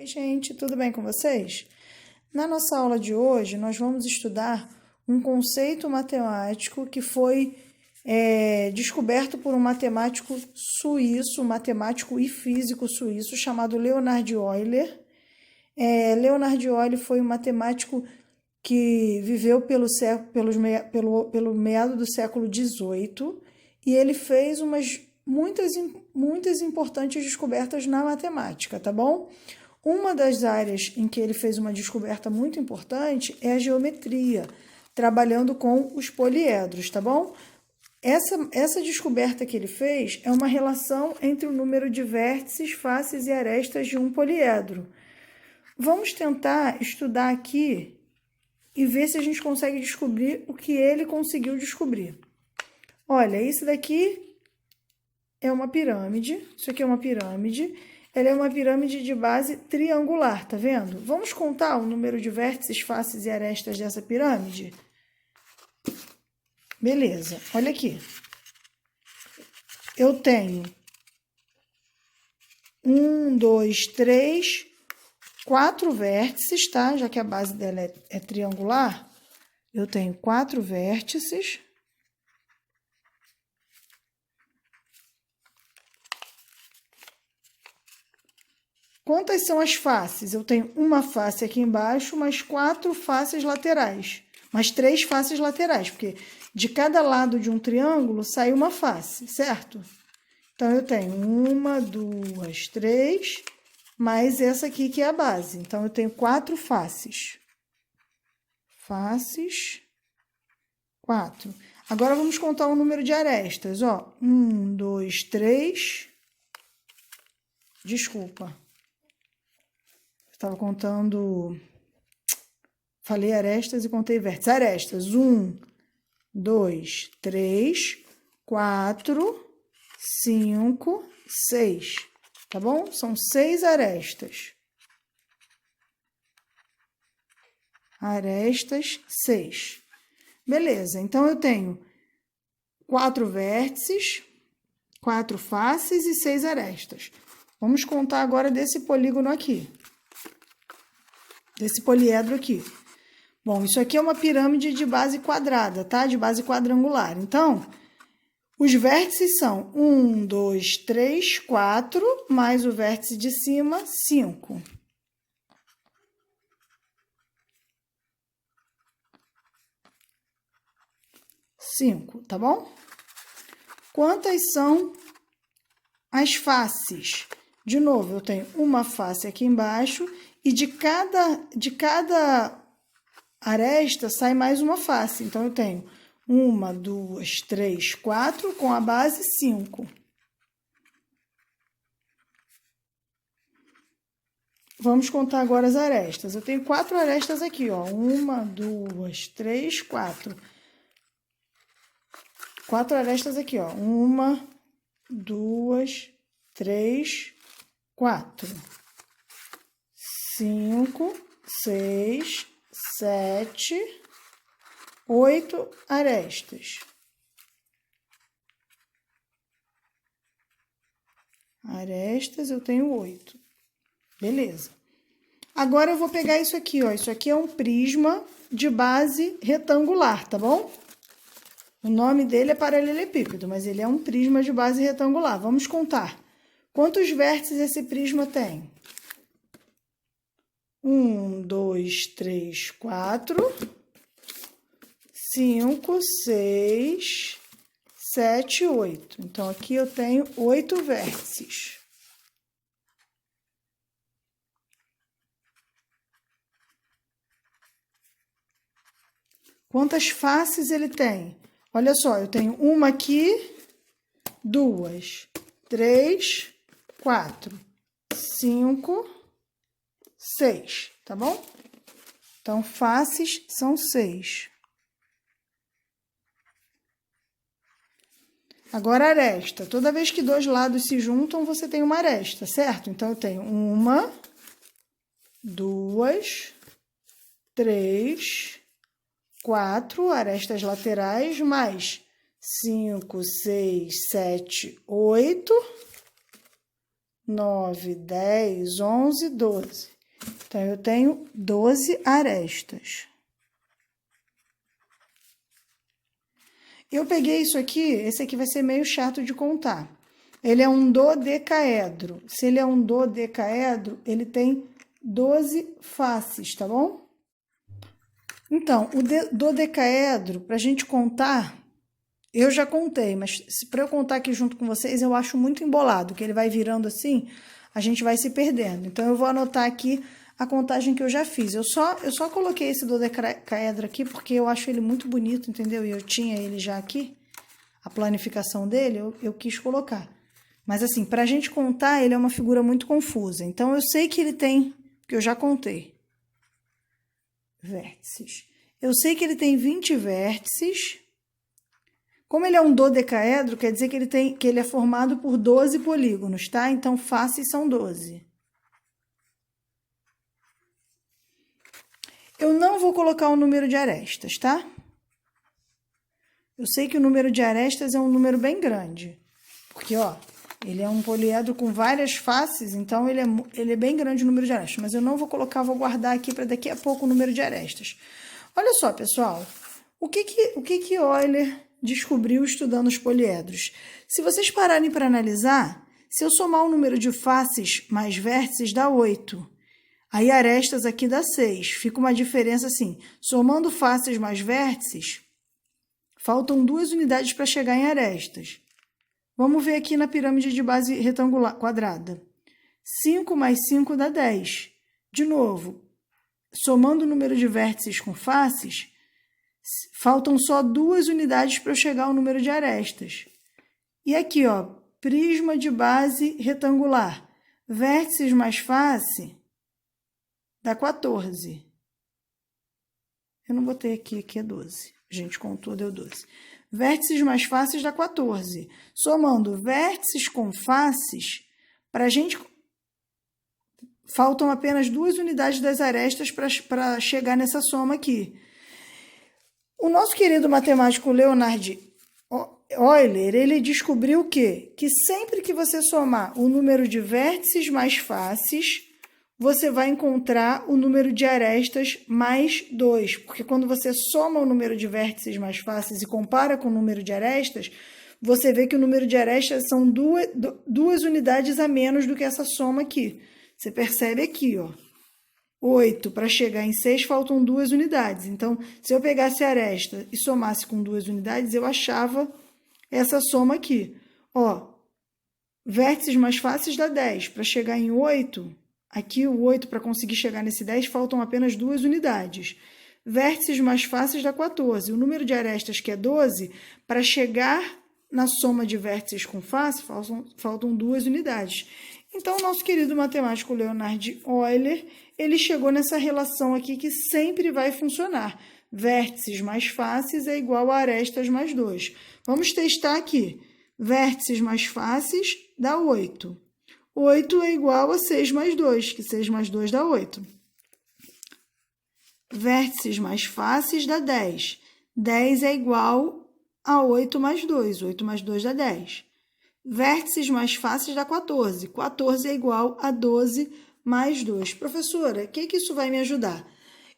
Oi, gente, tudo bem com vocês? Na nossa aula de hoje, nós vamos estudar um conceito matemático que foi descoberto por um matemático suíço, matemático e físico suíço, chamado Leonhard Euler. Leonhard Euler foi um matemático que viveu pelo meado do século XVIII e ele fez muitas importantes descobertas na matemática, tá bom? Uma das áreas em que ele fez uma descoberta muito importante é a geometria, trabalhando com os poliedros, tá bom? Essa descoberta que ele fez é uma relação entre o número de vértices, faces e arestas de um poliedro. Vamos tentar estudar aqui e ver se a gente consegue descobrir o que ele conseguiu descobrir. Olha, isso daqui é uma pirâmide, isso aqui é uma pirâmide, ela é uma pirâmide de base triangular, tá vendo? Vamos contar o número de vértices, faces e arestas dessa pirâmide? Beleza, olha aqui. Eu tenho 1, 2, 3, 4 vértices, tá? Já que a base dela é triangular, eu tenho 4 vértices. Quantas são as faces? Eu tenho uma face aqui embaixo, mais 4 faces laterais. Mais 3 faces laterais, porque de cada lado de um triângulo sai uma face, certo? Então, eu tenho 1, 2, 3, mais essa aqui que é a base. Então, eu tenho 4 faces. Faces, 4. Agora, vamos contar o número de arestas, ó. 1, 2, 3. Desculpa. Estava contando... Falei arestas e contei vértices. Arestas, 1, 2, 3, 4, 5, 6. Tá bom? São 6 arestas. Arestas, 6. Beleza, então eu tenho 4 vértices, 4 faces e 6 arestas. Vamos contar agora desse polígono aqui. Desse poliedro aqui. Bom, isso aqui é uma pirâmide de base quadrada, tá? De base quadrangular. Então, os vértices são 1, 2, 3, 4, mais o vértice de cima, 5. Tá bom? Quantas são as faces? De novo, eu tenho uma face aqui embaixo e de cada aresta sai mais uma face. Então, eu tenho 1, 2, 3, 4, com a base 5. Vamos contar agora as arestas. Eu tenho 4 arestas aqui, ó. 1, 2, 3, 4. 4 arestas aqui, ó. 1, 2, 3, 4. 5, 6, 7, 8 arestas. Arestas eu tenho 8. Beleza. Agora eu vou pegar isso aqui, ó. Isso aqui é um prisma de base retangular, tá bom? O nome dele é paralelepípedo, mas ele é um prisma de base retangular. Vamos contar. Quantos vértices esse prisma tem? 1, 2, 3, 4, 5, 6, 7, 8. Então, aqui eu tenho 8 vértices. Quantas faces ele tem? Olha só, eu tenho uma aqui, 2, 3, 4, 5, 6, tá bom? Então, faces são 6. Agora, aresta. Toda vez que 2 lados se juntam, você tem uma aresta, certo? Então, eu tenho 1, 2, 3, 4 arestas laterais, mais 5, 6, 7, 8, 9, 10, 11, 12. Então, eu tenho 12 arestas. Eu peguei isso aqui, esse aqui vai ser meio chato de contar. Ele é um dodecaedro. Se ele é um dodecaedro, ele tem 12 faces, tá bom? Então, o dodecaedro, para a gente contar, eu já contei, mas para eu contar aqui junto com vocês, eu acho muito embolado, que ele vai virando assim, a gente vai se perdendo. Então, eu vou anotar aqui a contagem que eu já fiz. Eu só coloquei esse dodecaedro aqui porque eu acho ele muito bonito, entendeu? E eu tinha ele já aqui, a planificação dele, eu quis colocar. Mas assim, para a gente contar, ele é uma figura muito confusa. Então, eu sei que ele tem, porque eu já contei, vértices. Eu sei que ele tem 20 vértices. Como ele é um dodecaedro, quer dizer que ele é formado por 12 polígonos, tá? Então, faces são 12. Eu não vou colocar o número de arestas, tá? Eu sei que o número de arestas é um número bem grande. Porque, ó, ele é um poliedro com várias faces, então ele é bem grande o número de arestas. Mas eu não vou colocar, vou guardar aqui para daqui a pouco o número de arestas. Olha só, pessoal, o que Euler descobriu estudando os poliedros? Se vocês pararem para analisar, se eu somar o número de faces mais vértices dá 8. Aí arestas aqui dá 6. Fica uma diferença assim, somando faces mais vértices, faltam 2 unidades para chegar em arestas. Vamos ver aqui na pirâmide de base retangular, quadrada. 5 mais 5 dá 10. De novo, somando o número de vértices com faces, faltam só 2 unidades para eu chegar ao número de arestas. E aqui, ó, prisma de base retangular. Vértices mais face dá 14. Eu não botei aqui é 12. A gente contou, deu 12. Vértices mais faces dá 14. Somando vértices com faces, para a gente faltam apenas 2 unidades das arestas para chegar nessa soma aqui. O nosso querido matemático Leonhard Euler, ele descobriu o quê? Que sempre que você somar o número de vértices mais faces, você vai encontrar o número de arestas mais 2. Porque quando você soma o número de vértices mais faces e compara com o número de arestas, você vê que o número de arestas são 2 unidades a menos do que essa soma aqui. Você percebe aqui, ó. 8 para chegar em 6 faltam 2 unidades. Então, se eu pegasse a aresta e somasse com 2 unidades, eu achava essa soma aqui. Ó, vértices mais faces dá 10. Para chegar em 8, aqui o 8 para conseguir chegar nesse 10, faltam apenas 2 unidades. Vértices mais faces dá 14. O número de arestas, que é 12, para chegar na soma de vértices com face, faltam 2 unidades. Então, o nosso querido matemático Leonhard Euler, ele chegou nessa relação aqui que sempre vai funcionar. Vértices mais faces é igual a arestas mais 2. Vamos testar aqui. Vértices mais faces dá 8. 8 é igual a 6 mais 2, que 6 mais 2 dá 8. Vértices mais faces dá 10. 10 é igual a 8 mais 2. 8 mais 2 dá 10. Vértices mais faces dá 14. 14 é igual a 12 mais 2. Professora, o que isso vai me ajudar?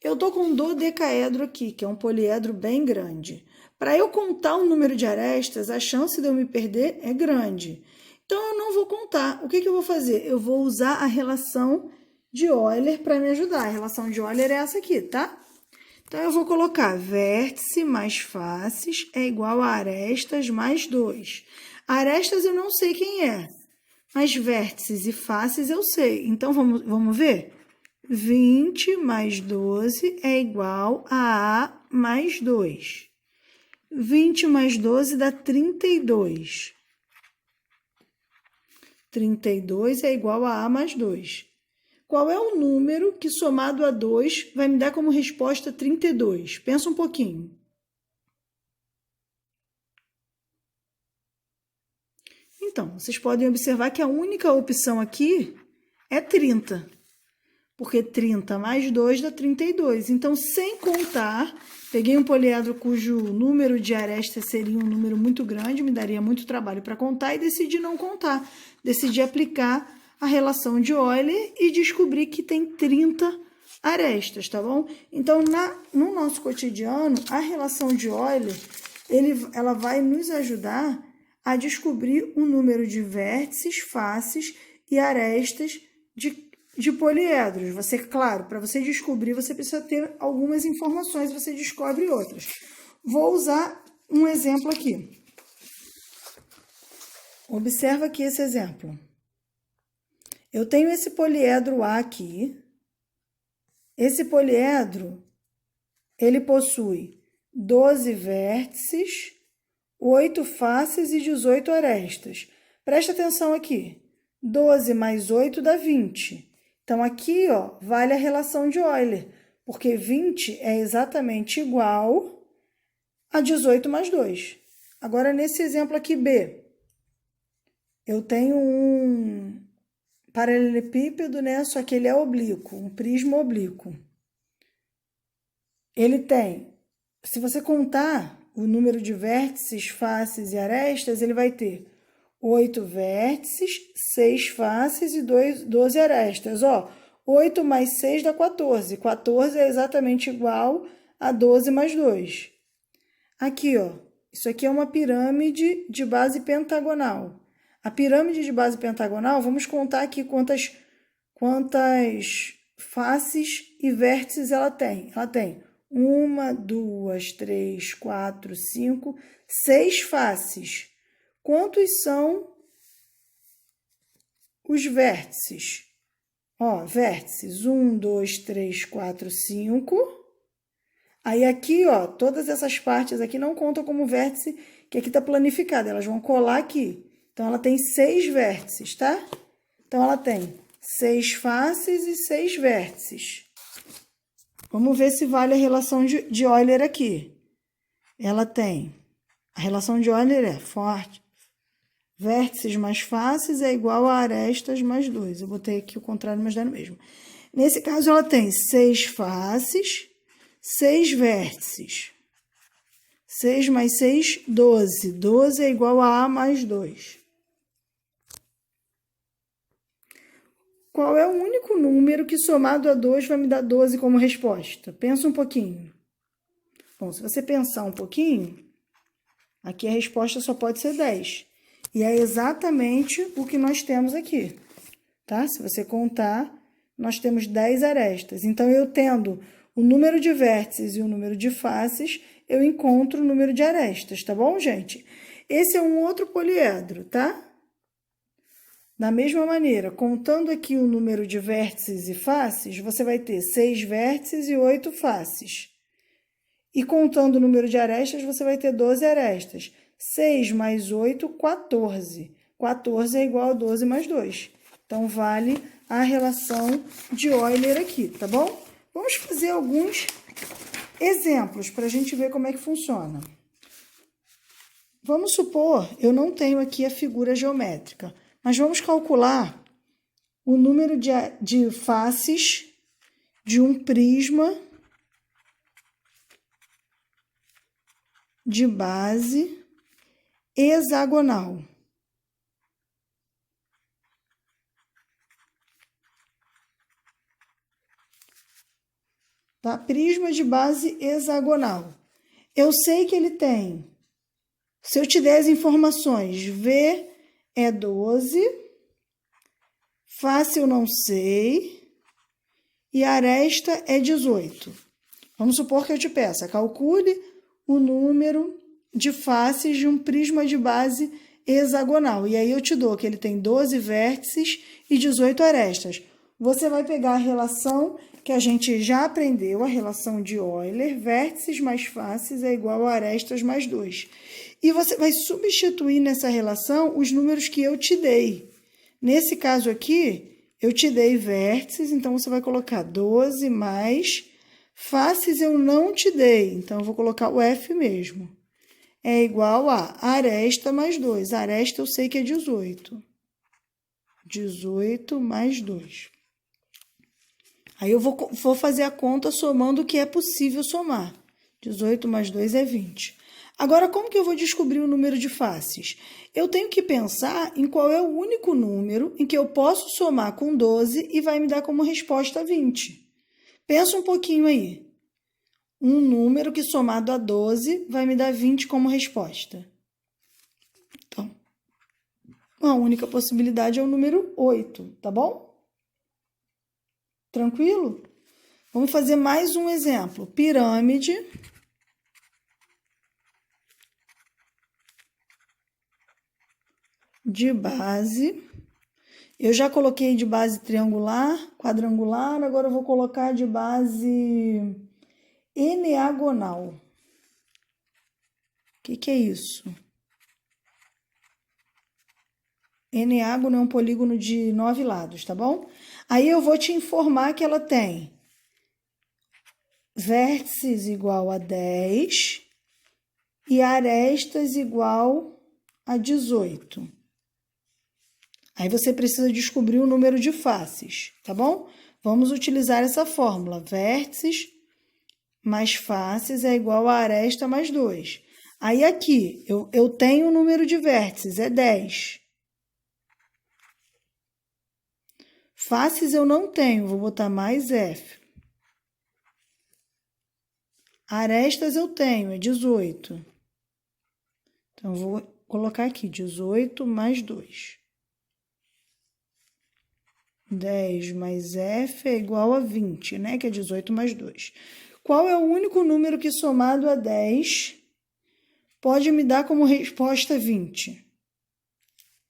Eu estou com um dodecaedro aqui, que é um poliedro bem grande. Para eu contar o número de arestas, a chance de eu me perder é grande. Então, eu não vou contar. O que eu vou fazer? Eu vou usar a relação de Euler para me ajudar. A relação de Euler é essa aqui, tá? Então, eu vou colocar vértice mais faces é igual a arestas mais 2. Arestas eu não sei quem é, mas vértices e faces eu sei. Então, vamos ver? 20 mais 12 é igual a A mais 2. 20 mais 12 dá 32. 32 é igual a A mais 2. Qual é o número que, somado a 2, vai me dar como resposta 32? Pensa um pouquinho. Então, vocês podem observar que a única opção aqui é 30. Porque 30 mais 2 dá 32. Então, sem contar, peguei um poliedro cujo número de arestas seria um número muito grande, me daria muito trabalho para contar, e decidi não contar. Decidi aplicar a relação de Euler e descobrir que tem 30 arestas, tá bom? Então, no nosso cotidiano, a relação de Euler, ela vai nos ajudar a descobrir o número de vértices, faces e arestas de poliedros. Você, claro, para você descobrir, você precisa ter algumas informações, você descobre outras. Vou usar um exemplo aqui. Observa aqui esse exemplo. Eu tenho esse poliedro A aqui. Esse poliedro, ele possui 12 vértices, 8 faces e 18 arestas. Presta atenção aqui. 12 mais 8 dá 20. Então, aqui, ó, vale a relação de Euler, porque 20 é exatamente igual a 18 mais 2. Agora, nesse exemplo aqui, B, eu tenho um paralelepípedo, né? Só que ele é oblíquo, um prisma oblíquo. Ele tem, se você contar o número de vértices, faces e arestas, ele vai ter 8 vértices, 6 faces e 12 arestas. Ó, 8 mais 6 dá 14. 14 é exatamente igual a 12 mais 2. Aqui, ó, isso aqui é uma pirâmide de base pentagonal. A pirâmide de base pentagonal, vamos contar aqui quantas faces e vértices ela tem. Ela tem 1, 2, 3, 4, 5, 6 faces. Quantos são os vértices? Ó, vértices 1, 2, 3, 4, 5. Aí aqui, ó, todas essas partes aqui não contam como vértice, que aqui está planificada, elas vão colar aqui. Então, ela tem 6 vértices, tá? Então, ela tem 6 faces e 6 vértices. Vamos ver se vale a relação de Euler aqui. Ela tem, a relação de Euler é forte. Vértices mais faces é igual a arestas mais 2. Eu botei aqui o contrário, mas dá no mesmo. Nesse caso, ela tem 6 faces, 6 vértices. 6 mais 6, 12. 12 é igual a A mais 2. Qual é o único número que somado a 2 vai me dar 12 como resposta? Pensa um pouquinho. Bom, se você pensar um pouquinho, aqui a resposta só pode ser 10. E é exatamente o que nós temos aqui, tá? Se você contar, nós temos 10 arestas. Então, eu tendo o número de vértices e o número de faces, eu encontro o número de arestas, tá bom, gente? Esse é um outro poliedro, tá? Da mesma maneira, contando aqui o número de vértices e faces, você vai ter 6 vértices e 8 faces. E contando o número de arestas, você vai ter 12 arestas. 6 mais 8, 14. 14 é igual a 12 mais 2. Então, vale a relação de Euler aqui, tá bom? Vamos fazer alguns exemplos para a gente ver como é que funciona. Vamos supor, eu não tenho aqui a figura geométrica, mas vamos calcular o número de faces de um prisma de base hexagonal. Tá? Prisma de base hexagonal. Eu sei que ele tem, se eu te der as informações, V é 12, face eu não sei, e aresta é 18. Vamos supor que eu te peça, calcule o número de faces de um prisma de base hexagonal. E aí eu te dou que ele tem 12 vértices e 18 arestas. Você vai pegar a relação que a gente já aprendeu, a relação de Euler, vértices mais faces é igual a arestas mais 2. E você vai substituir nessa relação os números que eu te dei. Nesse caso aqui, eu te dei vértices, então você vai colocar 12 mais faces eu não te dei, então eu vou colocar o F mesmo. É igual a aresta mais 2. Aresta eu sei que é 18. 18 mais 2. Aí eu vou fazer a conta somando o que é possível somar. 18 mais 2 é 20. Agora, como que eu vou descobrir o número de faces? Eu tenho que pensar em qual é o único número em que eu posso somar com 12 e vai me dar como resposta 20. Pensa um pouquinho aí. Um número que somado a 12 vai me dar 20 como resposta. Então, a única possibilidade é o número 8, tá bom? Tranquilo? Vamos fazer mais um exemplo. Pirâmide de base. Eu já coloquei de base triangular, quadrangular, agora eu vou colocar de base eneagonal. O que é isso? Eneágono é um polígono de 9 lados, tá bom? Aí eu vou te informar que ela tem vértices igual a 10 e arestas igual a 18. Aí você precisa descobrir o número de faces, tá bom? Vamos utilizar essa fórmula. Vértices mais faces é igual a aresta mais 2. Aí aqui, eu tenho o número de vértices, é 10. Faces eu não tenho, vou botar mais F. Arestas eu tenho, é 18. Então, vou colocar aqui 18 mais 2. 10 mais F é igual a 20, né? Que é 18 mais 2. Qual é o único número que somado a 10 pode me dar como resposta 20?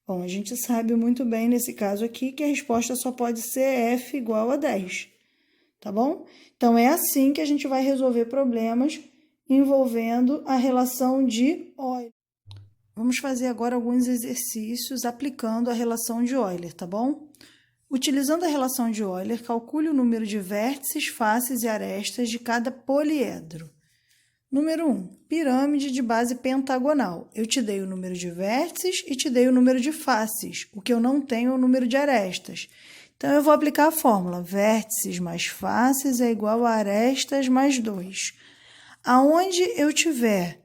Bom, a gente sabe muito bem nesse caso aqui que a resposta só pode ser F igual a 10, tá bom? Então, é assim que a gente vai resolver problemas envolvendo a relação de Euler. Vamos fazer agora alguns exercícios aplicando a relação de Euler, tá bom? Utilizando a relação de Euler, calcule o número de vértices, faces e arestas de cada poliedro. Número 1. Pirâmide de base pentagonal. Eu te dei o número de vértices e te dei o número de faces. O que eu não tenho é o número de arestas. Então, eu vou aplicar a fórmula. Vértices mais faces é igual a arestas mais 2. Aonde eu tiver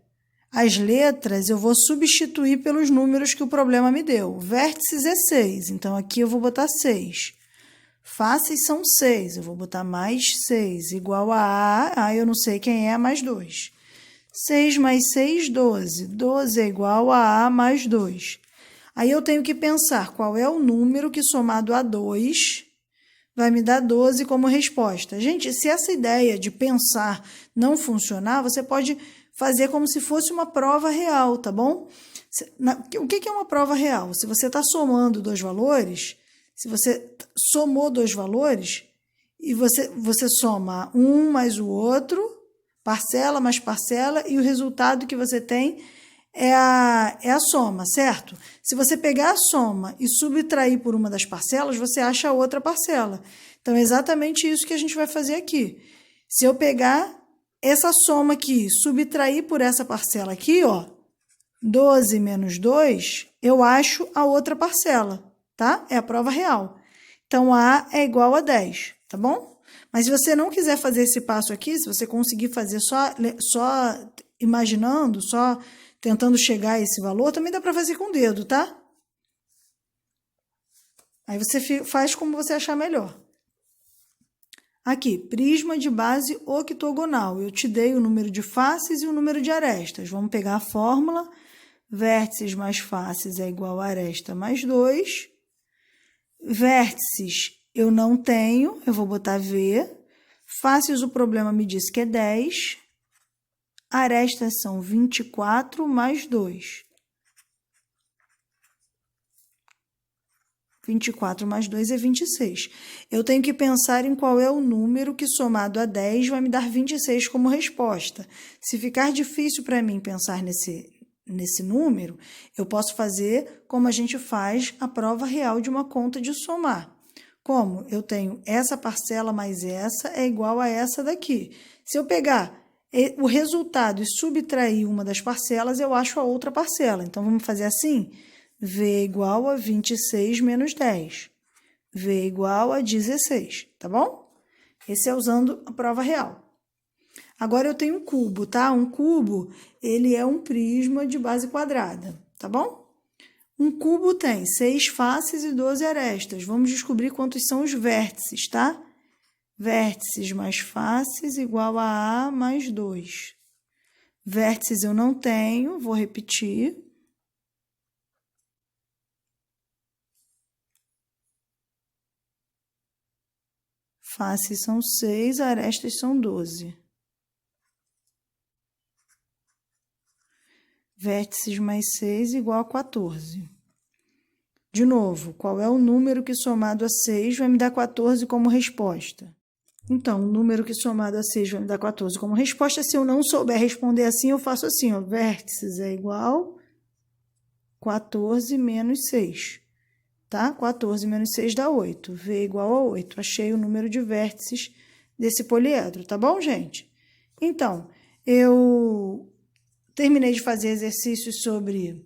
as letras, eu vou substituir pelos números que o problema me deu. Vértices é 6, então aqui eu vou botar 6. Faces são 6, eu vou botar mais 6, igual a eu não sei quem é, mais 2. 6 mais 6, 12. 12 é igual a mais 2. Aí eu tenho que pensar qual é o número que somado a 2 vai me dar 12 como resposta. Gente, se essa ideia de pensar não funcionar, você pode fazer como se fosse uma prova real, tá bom? O que é uma prova real? Se você está somando dois valores, se você somou dois valores e você soma um mais o outro, parcela mais parcela, e o resultado que você tem é a soma, certo? Se você pegar a soma e subtrair por uma das parcelas, você acha a outra parcela. Então, é exatamente isso que a gente vai fazer aqui. Se eu pegar essa soma aqui, subtrair por essa parcela aqui, ó, 12 menos 2, eu acho a outra parcela, tá? É a prova real. Então, A é igual a 10, tá bom? Mas se você não quiser fazer esse passo aqui, se você conseguir fazer só imaginando, só tentando chegar a esse valor, também dá para fazer com o dedo, tá? Aí você faz como você achar melhor. Aqui, prisma de base octogonal. Eu te dei o número de faces e o número de arestas. Vamos pegar a fórmula. Vértices mais faces é igual a aresta mais 2. Vértices eu não tenho, eu vou botar V. Faces o problema me disse que é 10. Arestas são 24 mais 2. 24 mais 2 é 26. Eu tenho que pensar em qual é o número que, somado a 10, vai me dar 26 como resposta. Se ficar difícil para mim pensar nesse número, eu posso fazer como a gente faz a prova real de uma conta de somar. Como eu tenho essa parcela mais essa é igual a essa daqui. Se eu pegar o resultado e subtrair uma das parcelas, eu acho a outra parcela. Então, vamos fazer assim? V igual a 26 menos 10. V igual a 16, tá bom? Esse é usando a prova real. Agora eu tenho um cubo, tá? Um cubo, ele é um prisma de base quadrada, tá bom? Um cubo tem 6 faces e 12 arestas. Vamos descobrir quantos são os vértices, tá? Vértices mais faces igual a mais 2. Vértices eu não tenho, vou repetir. Faces são 6, arestas são 12. Vértices mais 6 igual a 14. De novo, qual é o número que somado a 6 vai me dar 14 como resposta? Então, o número que somado a 6 vai me dar 14 como resposta. Se eu não souber responder assim, eu faço assim, ó. Vértices é igual 14 menos 6, tá? 14 menos 6 dá 8. V é igual a 8. Achei o número de vértices desse poliedro, tá bom, gente? Então, eu terminei de fazer exercícios sobre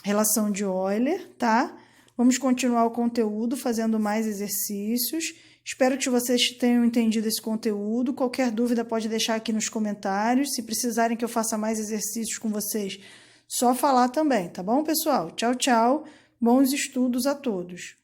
relação de Euler, tá? Vamos continuar o conteúdo fazendo mais exercícios. Espero que vocês tenham entendido esse conteúdo. Qualquer dúvida pode deixar aqui nos comentários. Se precisarem que eu faça mais exercícios com vocês, só falar também, tá bom, pessoal? Tchau, tchau. Bons estudos a todos.